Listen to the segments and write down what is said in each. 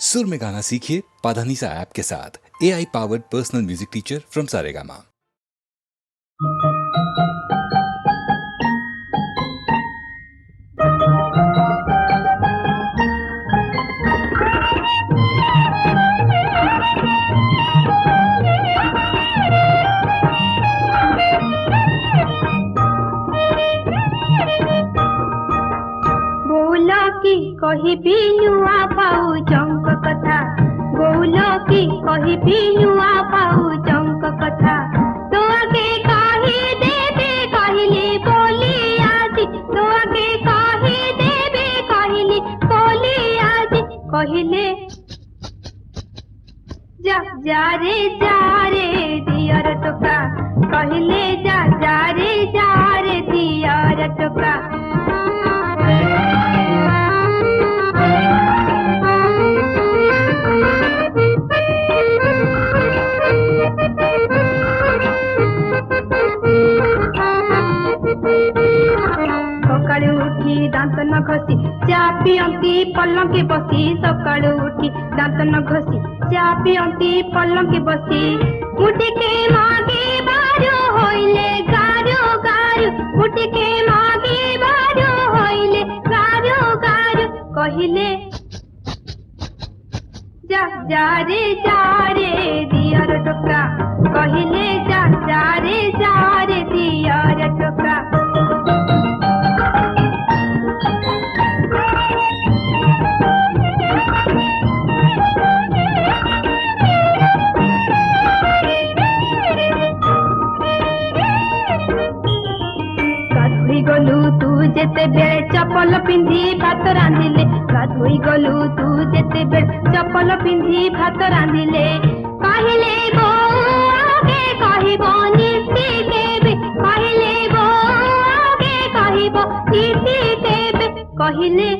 सुर में गाना सीखिए पाधानीसा ऐप के साथ। AI powered personal music teacher from Saregama. कहिबी नुआ पाउचंक कथा बोलो कि कहिबी नुआ पाउचंक कथा तो आगे कहि देबे कहली बोली आज तो आगे कहि देबे कहली बोली आज कहिले जा जा रे दियर टोका कहिले जा रे दियर टोका सकाळु उठी दांत न घसी चा पियंती पलंके बसी सकाळु उठी दांत न घसी चा पियंती पलंके बसी मुटिके मागे बारो होइले गारो गारो मुटिके मागे बारो होइले गारो गारो कहिले जा रे दियर टोका कहिले जा रे दियर टोका गलु तू जेते बेले चपल पिंधी भात रांधिले गाधोई गलु तू जेते बेले चपल पिंधी भात रांधिले कहिले बो आगे कहिबो नीति केबे कहिले बो आगे कहिबो नीति केबे कहिले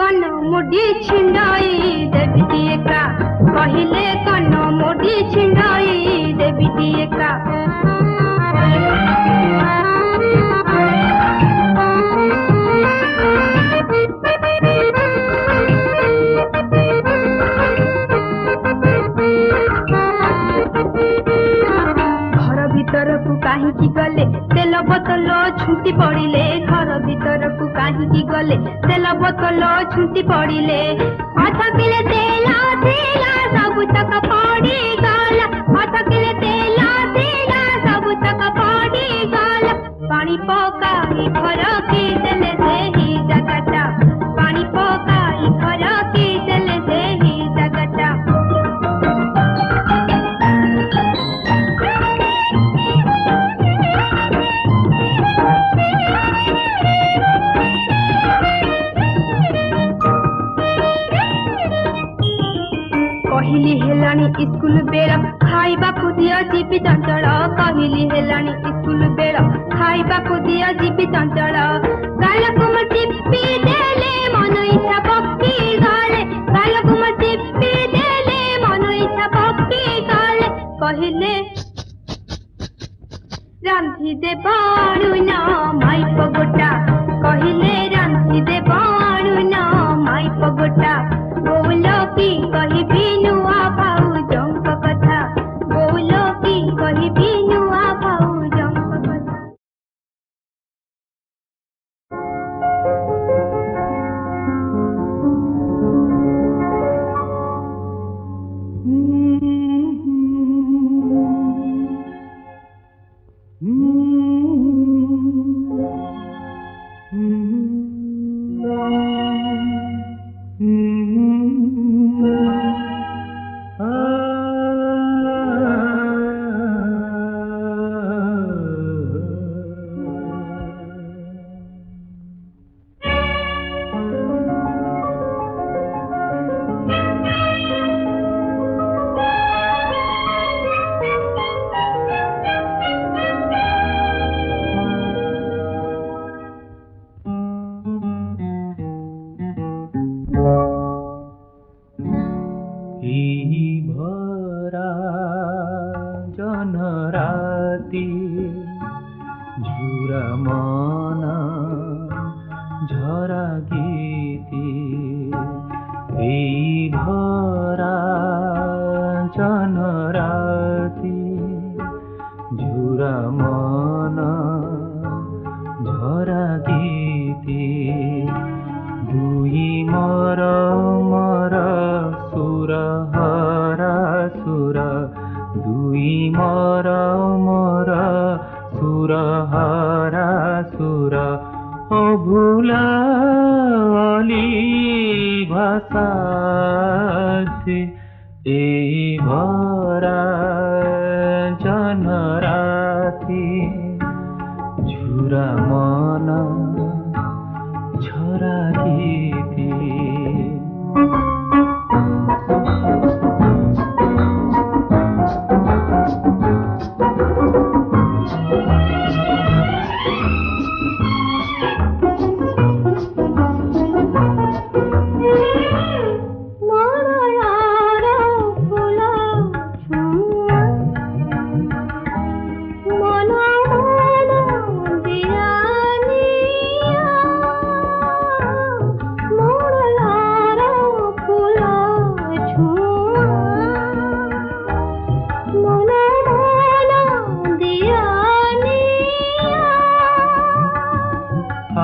कन मुडी छिंडाई देवी एका कहिले कन मुडी छिंडाई देवी एका काहींकी गले तेल बोतल छुंटी पड़िले घर भीतर को काहींकी गले तेल बोतल छुंटी पड़िले आधा किले तेला सब तक पड़ी गला आधा किले तेला सब तक पड़ी गला पानी पकाई घर की देले से ही जगटा पानी पकाई घर की देले से ही जगटा कहली हेलानी स्कूल बेला खाइबा को दिया जीपी चंचल कहली हेलानी स्कूल बेला खाइबा को दिया जीपी चंचल गाल कुम टिप्पी देले मन इच्छा पक्की गाले गाल कुम टिप्पी देले मन इच्छा पक्की गाले कहले रांधी दे बाणु ना माई पगोटा कहले रांधी दे बाणु ना माई पगोटा बोलो की कहिबी नुआ भाउजंक कथा बोलो की कहिबी नुआ भाउजंक कथा এই ভরা জনরাতি ঝুরা মন ঝরা গীতি দুই মর মর সুর হরা সুর দুই মর মর সুর হরা সুর অভুলা অলি ভাষাতে এই ভরা জনরাতি ঝুরা মন ঝরা গীতি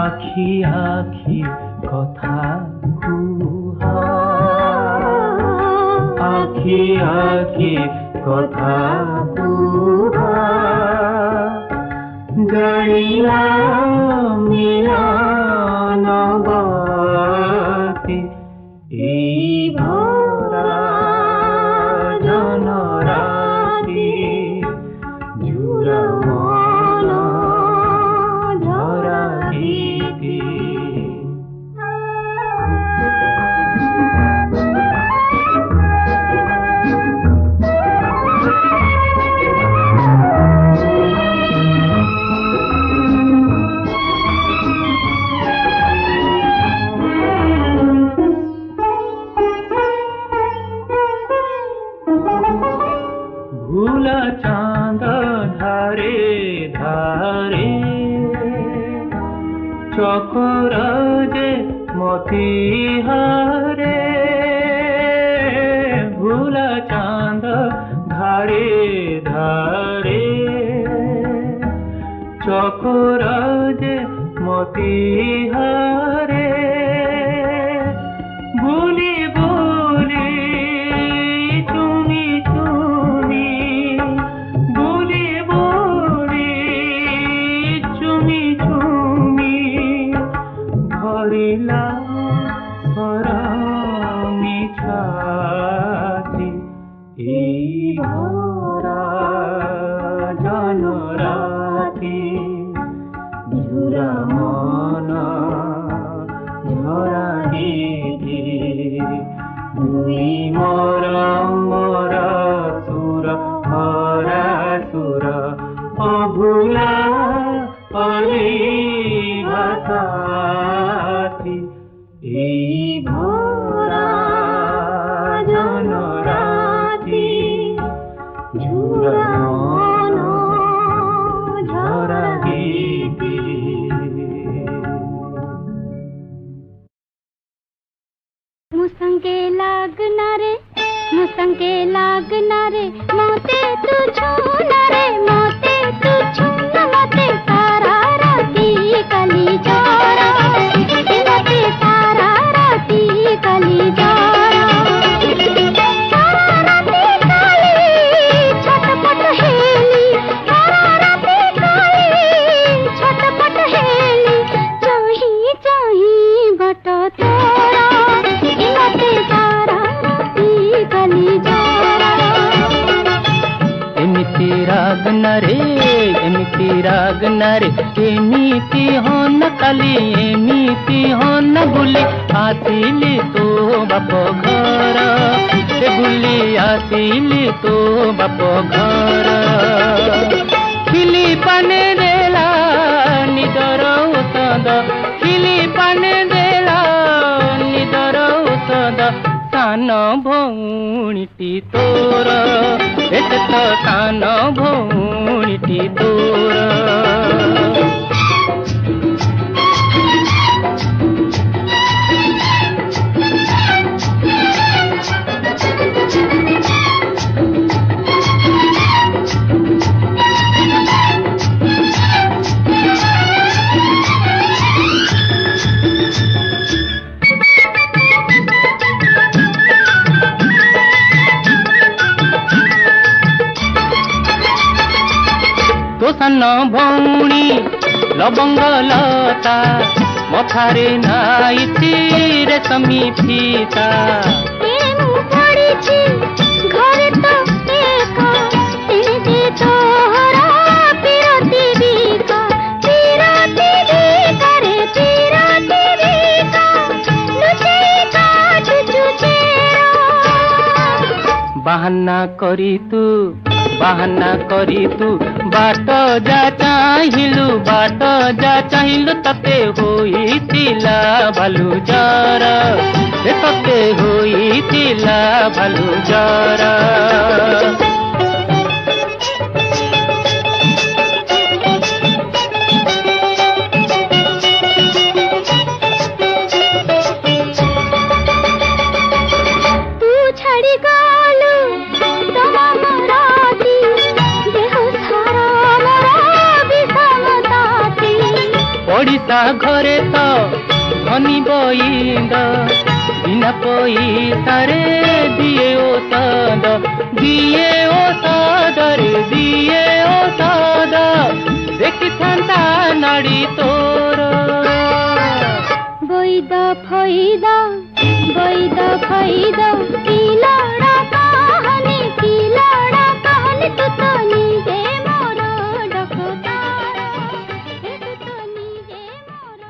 আখি আখি কথা কুহা আখি আখি কথা কুহা জানিলা মিলনবতী এই ভরা জনরাতি ঝুরা মন ঝরা গীতি ভুলা চাঁদ ধারে ধারে চকর যে মতি হারে ভুলা চাঁদ ধারে ধারে চকর যে মতি হারে বুলি বুলি তুমি তুমি বুলি বুলি তুমি তুমি ভরিলা সরমি ছাতি এই ভরা জনরাতি ঝুরা মন ঝরা গীতি দুই মর মর সুর হরা সুর অভুলা অলি ভাষাতি এই ভরা জনরাতি ঝুরা মন ঝরা গীতি मुसंगे लागना रे मुसंगे लागना रे मोते तू छूना रे मोते तू छूना मोते सारा राती कली जारा मोते सारा राती कली जारा सारा राती काली छटपट हेली सारा राती काली छटपट हेली चाही चाही बट तोरा इमते सारा राती कली जारा एमिति राग नरे एमिति राग नरे एमिति हन काली एमिति हन बुली आसिली तो बाप घर से बुली आसिली तो बाप घर खिली पाने देला निदर औषध खिली पाने देला निदर औषध सान भौणीटी तोर एते तो सान भौणीटी तोर ସାନ ଭଉଣୀ ଲବଙ୍ଗ ଲତା ମଥାରେ ନାଇଛି ରେଶମୀ ଫିତା ମୁଁ ପଡ଼ିଛି ଘରେ ତ ଏକା ତିନି ତୋହର ବିରତି ବିକା ରେ ବିରତି ବିକା ଲୁଚେଇ କାଟୁଛୁ ବାହାନା କରି ତୁ ବାଟ ଯା ଚାହିଁଲୁ ତତେ ହୋଇଥିଲା ଭାଲୁ ଜର ତତେ ହୋଇଥିଲା ଭାଲୁ ଜର ओडिशा घरे तो धनी बईद बिना पैसा रे दिए ओषद रे दिए ओषद देखी था नाड़ी तोर बैद फैदा की लड़ा कहानी तू तो निजे मोर डकतार तू तो निजे मोर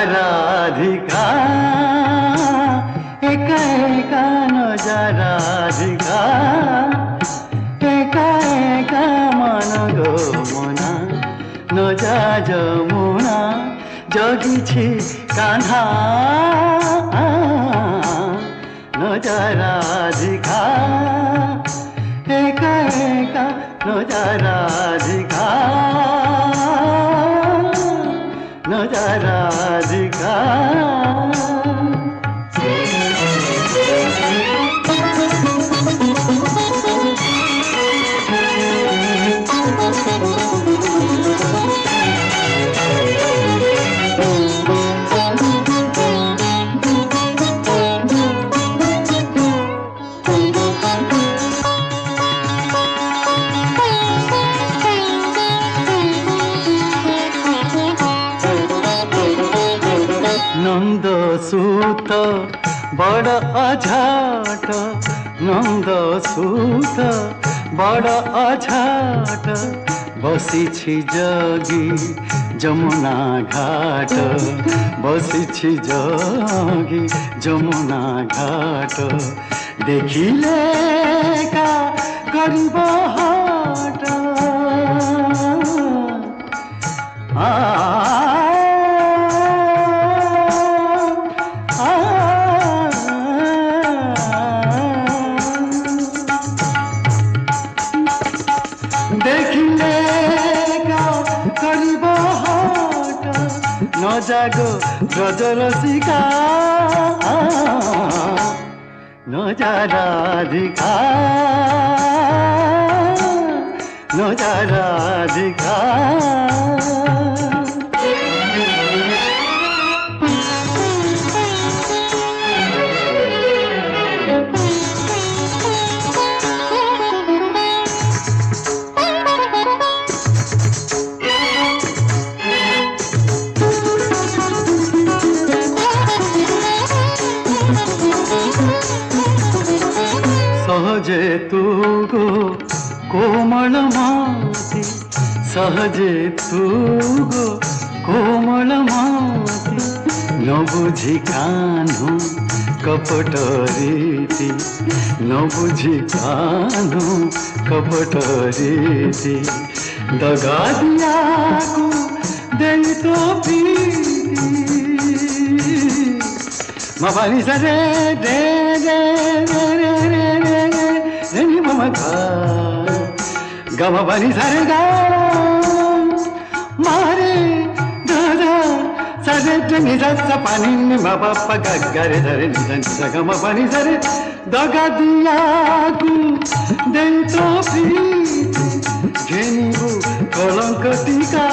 राधिका एका एका नजा राधिका एका एका मन गो मना नजा जमुना जगिछि कान्हा नजा राधिका एका एका नजा राधिका नजा राधिका नंद सूत बड़ अझाट नंद सूत बड़ अझाट बसिछि जगी जमुना घाट बसिछि जगी जमुना घाट देखिले का करिब हाट देखिले करिब हाट न जागो ब्रजरसिका न जा राधिका न जा राधिका सहजे तू गो कोमल माती सहजे तू गो कोमल माती न बुझी कान्हु कपट रीति न बुझी कान्हु कपट रीति दगा दियाको देई तो प्रीति मबानी सरे रे रे रे रे रे रे रे रे नी मम गम बनी सरे गा मारे दादा सरे टंगी सा पानी में बाबा पगा गरे धरे निधन गम बनी सरे दगा दिया कु दे तो प्रीति घेनिबु कलंक टीका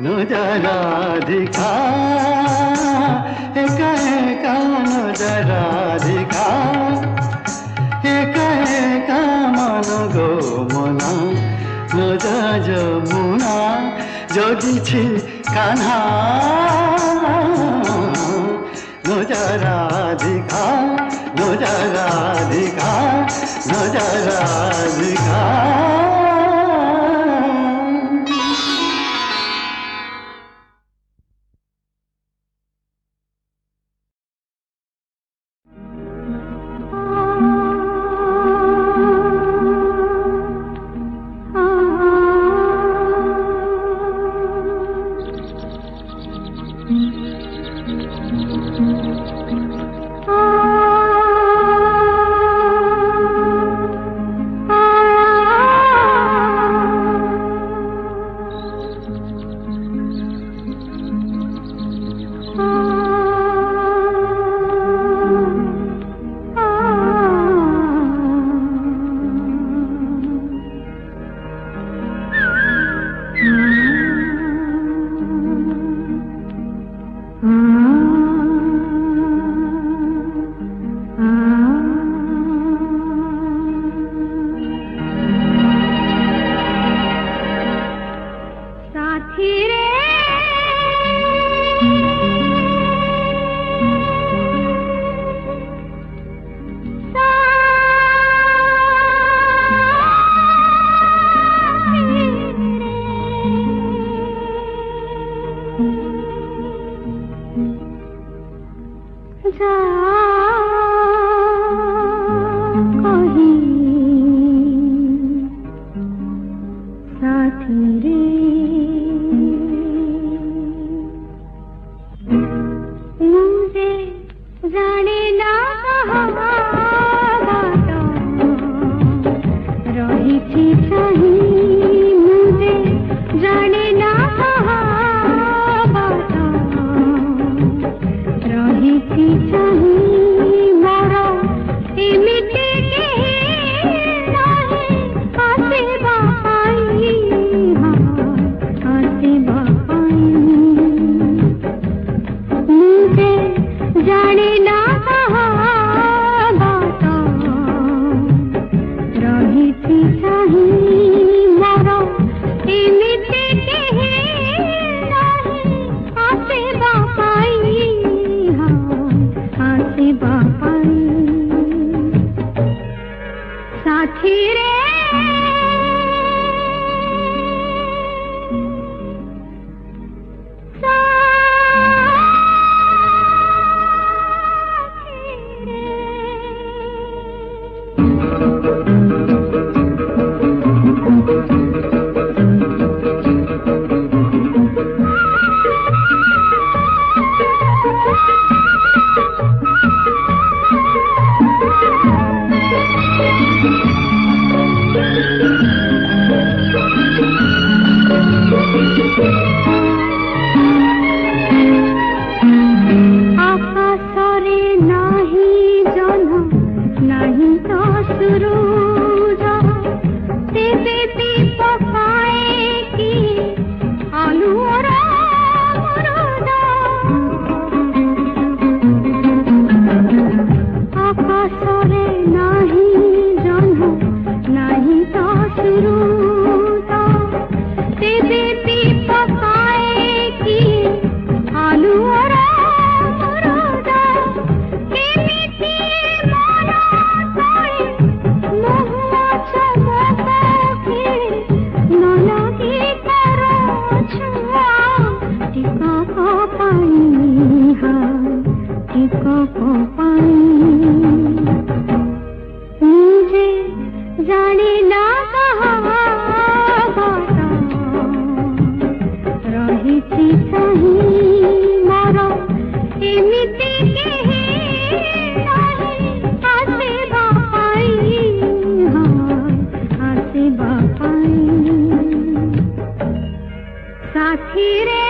न जा राधिका एका एका न जा राधिका एका एका मन गो मना न जा जमुना जगिछि कान्हा न जा राधिका न जा राधिका न जा राधिका पाई हाँ टिको को पाई मुझे जाने ना कहा रही सही मारो एमिति केही आसिबा पाई हाँ आसिबा पाई साथी रे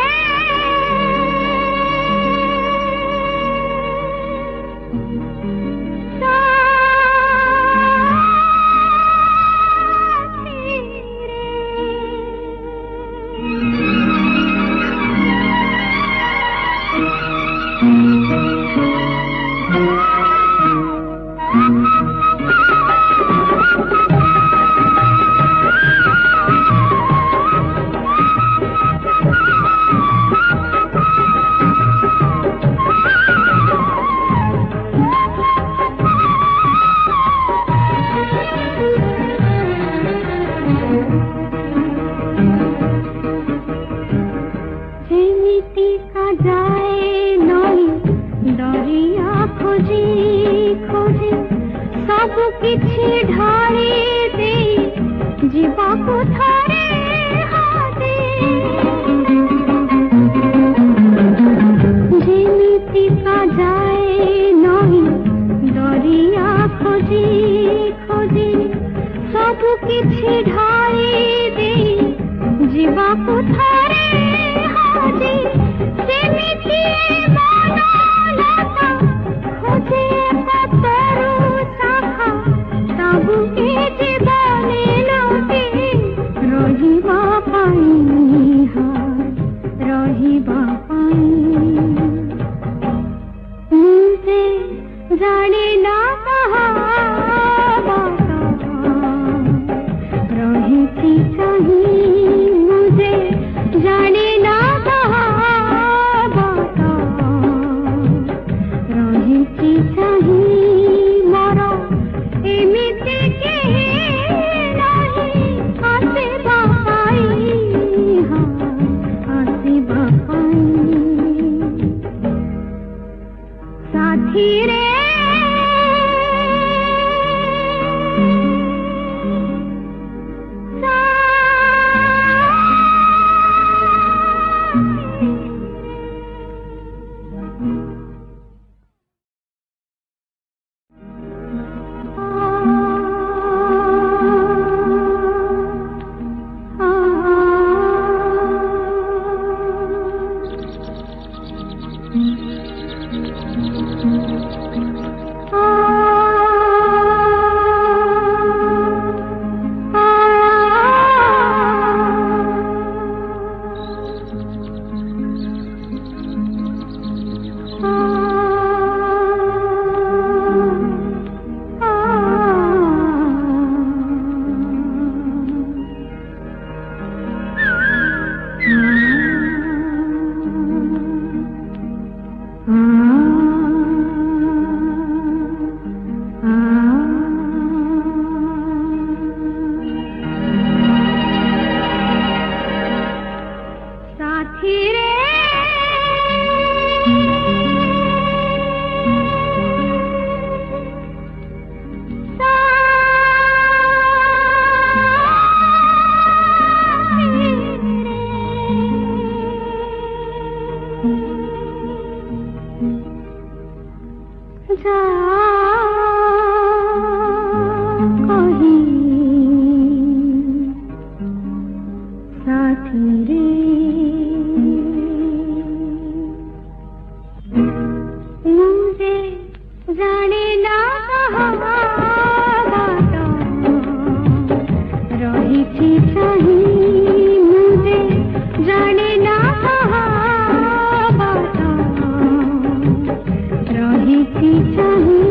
रही थी चाहिए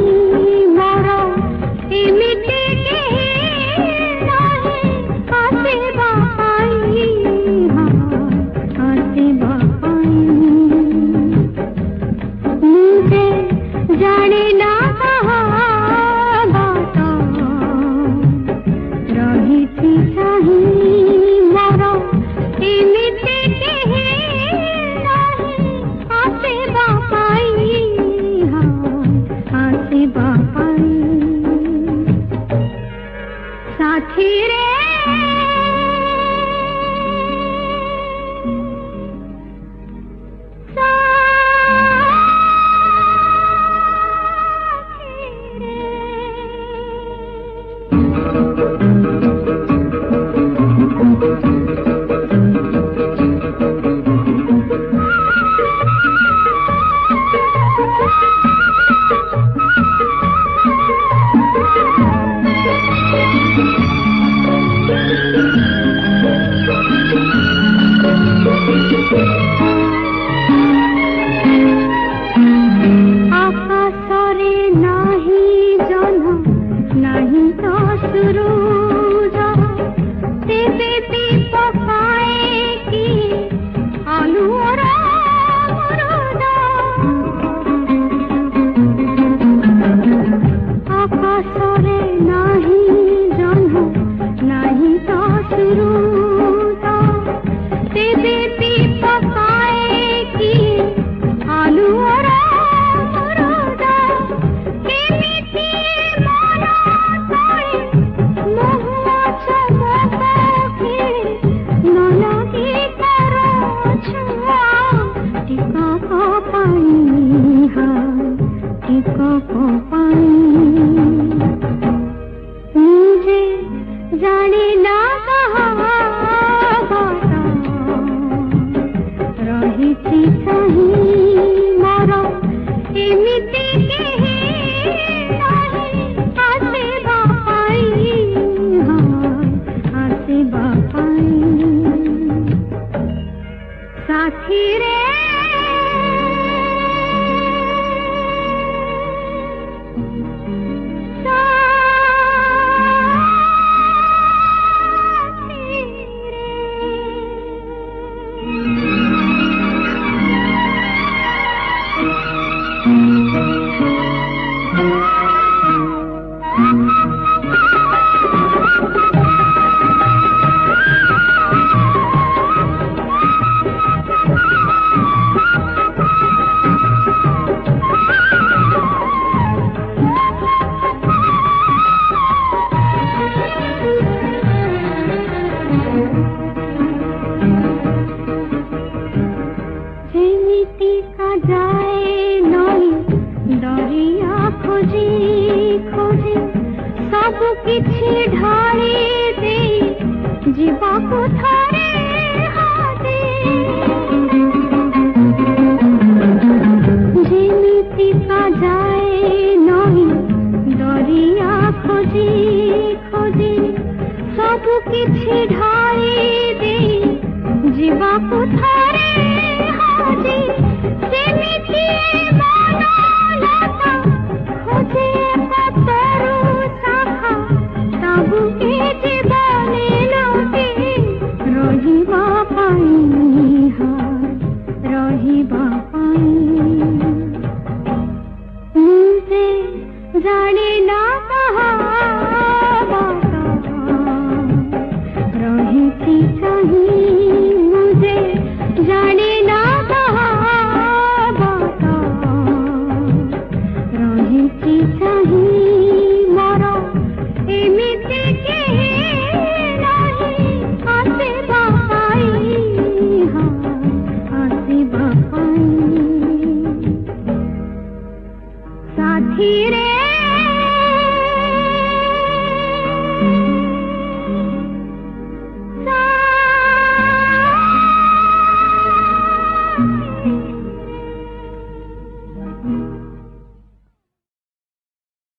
पाई हाय टिको पाई मुझे जाने ना कहा रही थी कहीं मारो एमिति के आसे बापाई हाय आसे बापाई साथी रे सब किछि ढाली दे जीवा को थारे